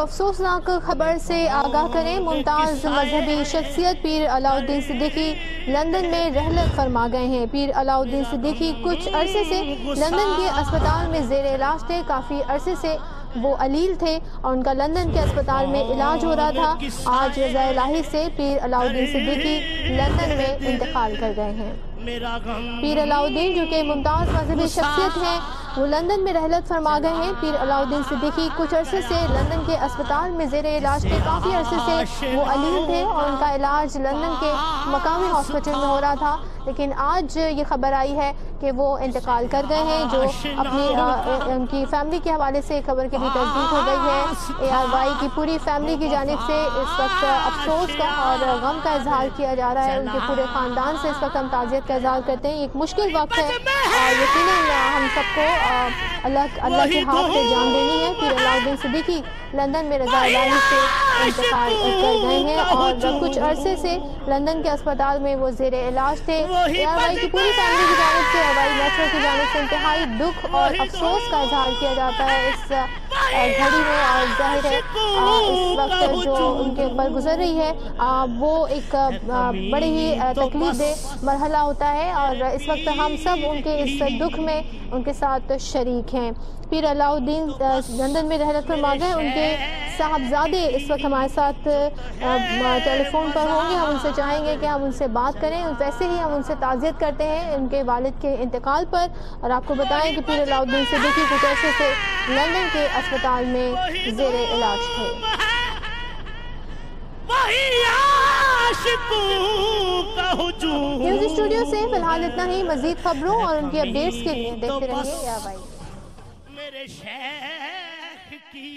افسوسناک خبر سے آگاہ کریں۔ ممتاز مذہبی شخصیت پیر علاؤالدین صدیقی لندن میں رحلت فرما گئے ہیں۔ پیر علاؤالدین صدیقی کچھ عرصے سے لندن کے اسپتال میں زیر علاج تھے۔ کافی عرصے سے وہ علیل تھے اور ان کا لندن کے اسپتال میں علاج ہو رہا تھا۔ آج رضا الہی سے پیر علاؤالدین صدیقی لندن میں انتقال کر گئے ہیں۔ پیر علاؤالدین جو کہ ممتاز مذہبی شخصیت ہیں، وہ لندن میں رحلت فرما گئے ہیں۔ پیر علاؤالدین صدیقی کچھ عرصے سے لندن کے اسپتال میں زیر علاج تھے۔ کافی عرصے سے وہ علیل تھے اور ان کا علاج لندن کے مقامی ہاسپٹل میں ہو رہا تھا، لیکن آج یہ خبر آئی ہے کہ وہ انتقال کر گئے ہیں، جو اپنی ان کی فیملی کے حوالے سے خبر کی بھی تصدیق ہو گئی ہے۔ ARY کی پوری فیملی کی جانب سے اس وقت افسوس کا اور غم کا اظہار کیا جا رہا ہے۔ ان کے پورے خاندان سے اس وقت ہم تعزیت کا اظہار کرتے ہیں۔ ایک مشکل وقت ہے اور یقیناً ہم سب کو اللہ کے ہاتھ پہ جان دینی ہے۔ پیر علاؤالدین صدیقی لندن میں رضا الہی سے انتقال کر گئے ہیں اور کچھ عرصے سے لندن کے اسپتال میں وہ زیر علاج تھے۔ ARY کی پوری فیملی کی جانب سے، ARY میٹرو کی جانب سے انتہائی دکھ اور افسوس کا اظہار کیا جاتا ہے اس گھڑی میں، اور ظاہر ہے اس وقت جو ان کے اوپر گزر رہی ہے وہ ایک بڑے ہی تکلیف دہ مرحلہ ہوتا ہے، اور اس وقت ہم سب ان کے اس دکھ میں ان کے ساتھ شریک ہیں۔ پیر علاؤالدین لندن میں رحلت فرما گئے۔ ان کے صاحبزادے اس وقت ہمارے ساتھ ٹیلی فون پر ہوں گے، ہم ان سے چاہیں گے کہ ہم ان سے بات کریں۔ ویسے ہی ہم ان سے تعزیت کرتے ہیں ان کے والد کے انتقال پر، اور آپ کو بتائیں کہ پیر علاؤالدین صدیقی کچھ عرصے سے لندن کے اسپتال میں زیر علاج تھے۔ نیوز اسٹوڈیو سے فی الحال اتنا ہی۔ مزید خبروں اور ان کی اپڈیٹس کے لیے دیکھتے رہیے ARY۔ میرے شیخ کی